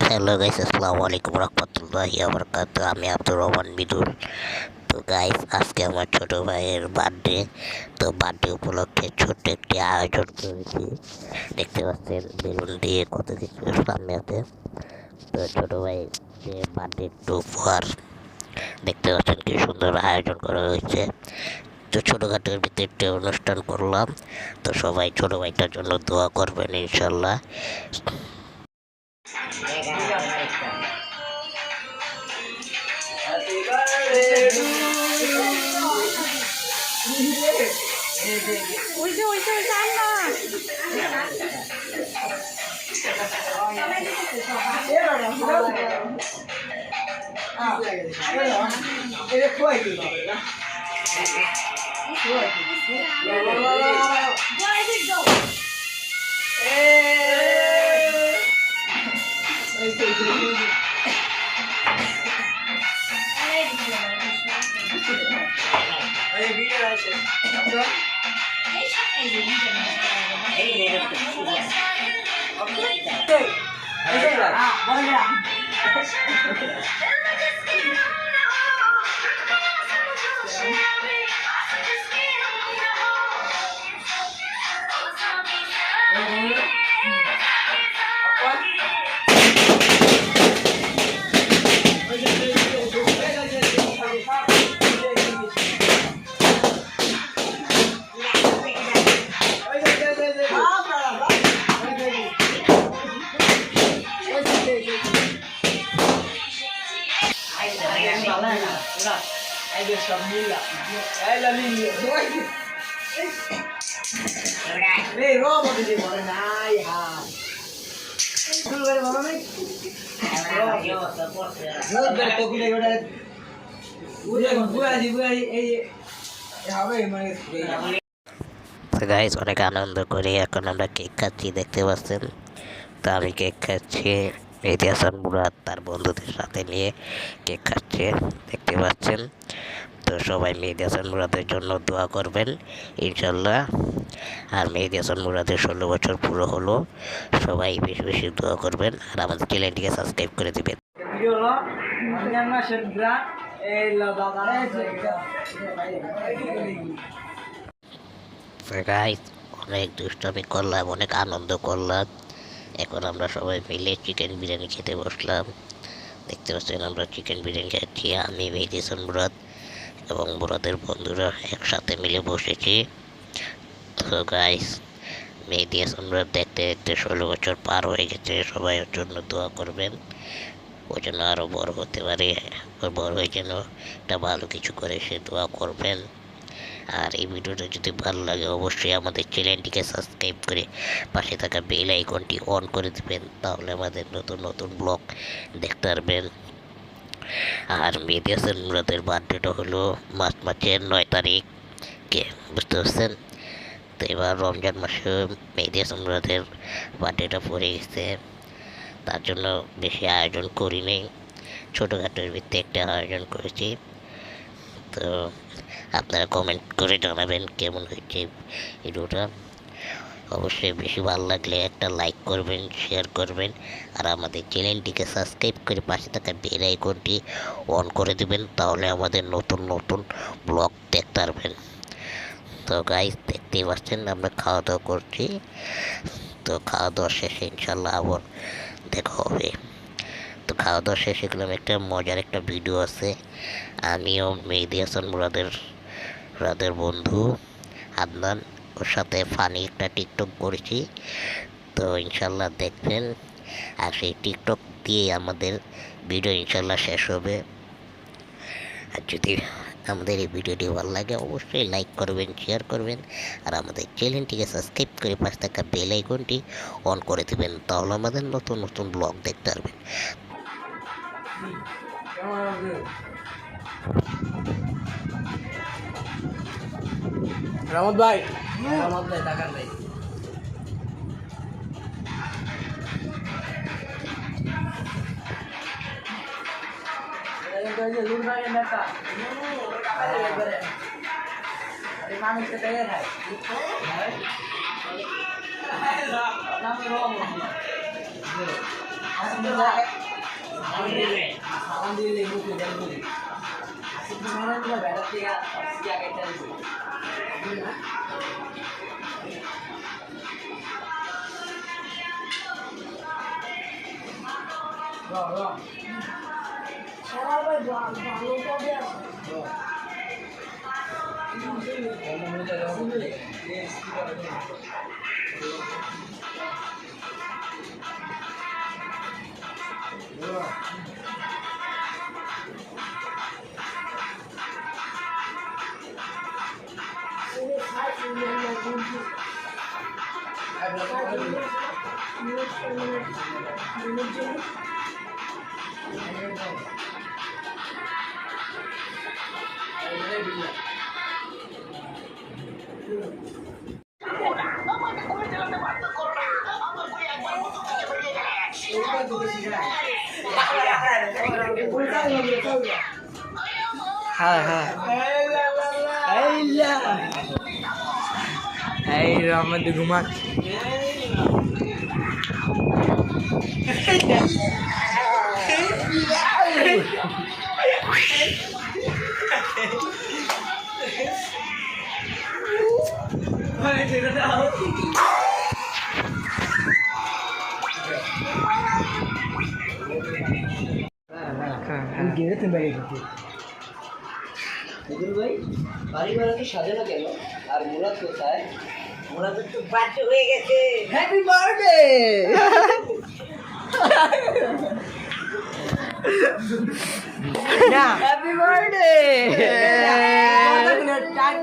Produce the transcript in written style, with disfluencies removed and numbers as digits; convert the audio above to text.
Hello guys, আসসালামু আলাইকুম রহমতুল্লাহি ওয়া বারাকাতুহু। আমি আব্দুর রহমান মিদুল। তো গাইস, আজকে আমার ছোট ভাইয়ের বার্থডে। তো বার্থডে উপলক্ষে ছোট্ট একটি আয়োজন করেছি। দেখতে পাচ্ছেন বেলুন দিয়ে কত কিছু সামনে আছে। তো ছোট ভাই যে বার্থডে একটু উপহার দেখতে পাচ্ছেন কি সুন্দর আয়োজন করা হয়েছে। তো ছোটোখাটোর ভিতরে একটা অনুষ্ঠান করলাম। তো সবাই ছোট ভাইটার জন্য দোয়া করবেন ইনশাল্লাহ। গাইস, অনেক আনন্দ করে এখন আমরা কেক খাচ্ছি, দেখতে পাচ্ছেন। তো আমি কেক খাচ্ছি, মেহেদী হাসান মুরাদ তার বন্ধুদের সাথে নিয়ে কেক খাচ্ছে, দেখতে পাচ্ছেন। তো সবাই মেহেদী হাসান মুরাদের জন্য দোয়া করবেন ইনশাল্লাহ। আর মেহেদী হাসান মুরাদের 16 বছর পুরো হলো। সবাই বেশি বেশি দোয়া করবেন আর আমাদের চ্যানেলটিকে সাবস্ক্রাইব করে দিবেন। গাইস, অনেক দুষ্টামি করলাম, অনেক আনন্দ করলাম। এখন আমরা সবাই মিলে চিকেন বিরিয়ানি খেতে বসলাম, দেখতে পাচ্ছেন। আমরা চিকেন বিরিয়ানি খাচ্ছি, আমি মেহেদী হাসান মুরাদ এবং মুরাদের বন্ধুরা একসাথে মিলে বসেছি। তো গাইস, মেহেদী হাসান মুরাদ দেখতে দেখতে 16 বছর পার হয়ে গেছে। সবাই ওর জন্য দোয়া করবেন, ও যেন আরও বড় হতে পারে, ওর বড় হয়ে যেন একটা ভালো কিছু করে সে দোয়া করবেন। আর এই ভিডিওটা যদি ভালো লাগে অবশ্যই আমাদের চ্যানেলটিকে সাবস্ক্রাইব করে পাশে থাকা বেল আইকনটি অন করে দেবেন, তাহলে আমাদের নতুন নতুন ব্লগ দেখতে পারবেন। আর মেহেদী হাসান মুরাদের বার্থডেটা হলো মার্চের 9 তারিখে, বুঝতে পারছেন। তো এবার রমজান মাসে মেহেদী হাসান মুরাদের বার্থডেটা পড়ে গেছে, তার জন্য বেশি আয়োজন করিনি, ছোটোখাটোর ভিত্তিতে একটা আয়োজন করেছি। তো আপনারা কমেন্ট করে জানাবেন কেমন হয়েছে ভিডিওটা। অবশ্যই বেশি ভালো লাগলে একটা লাইক করবেন, শেয়ার করবেন আর আমাদের চ্যানেলটিকে সাবস্ক্রাইব করে পাশে থাকা বেল আইকনটি অন করে দেবেন, তাহলে আমাদের নতুন নতুন ব্লগ দেখতে পারবেন। তো গাইস, দেখতেই পাচ্ছেন আমরা খাওয়া দাওয়া করছি। তো খাওয়া দাওয়া শেষে ইনশাল্লাহ আবার দেখা হবে। তো খাওয়া দাওয়া শেষে গেলাম, একটা মজার একটা ভিডিও আছে। আমিও মেহেদী হাসান মুরাদের বন্ধু আদনান, ওর সাথে ফানি একটা টিকটক করেছি। তো ইনশাল্লাহ দেখবেন, আর সেই টিকটক দিয়ে আমাদের ভিডিও ইনশাল্লাহ শেষ হবে। আর যদি আমাদের এই ভিডিওটি ভালো লাগে অবশ্যই লাইক করবেন, শেয়ার করবেন আর আমাদের চ্যানেলটিকে সাবস্ক্রাইব করে পাশে থাকা বেল আইকনটি অন করে দেবেন, তাহলে আমাদের নতুন নতুন ব্লগ দেখতে পারবেন। রহমত ভাই টাকার ভাই মানুষকে দেখে খায় হ্যাঁ হ্যাঁ এই আমাদের ঘুমা ভাই বাড়ি ভাড়া তো সাজানো কেন আর মুরাদ কোথায় ওরা তো বাচ্চা হয়ে গেছে। Happy birthday happy birthday time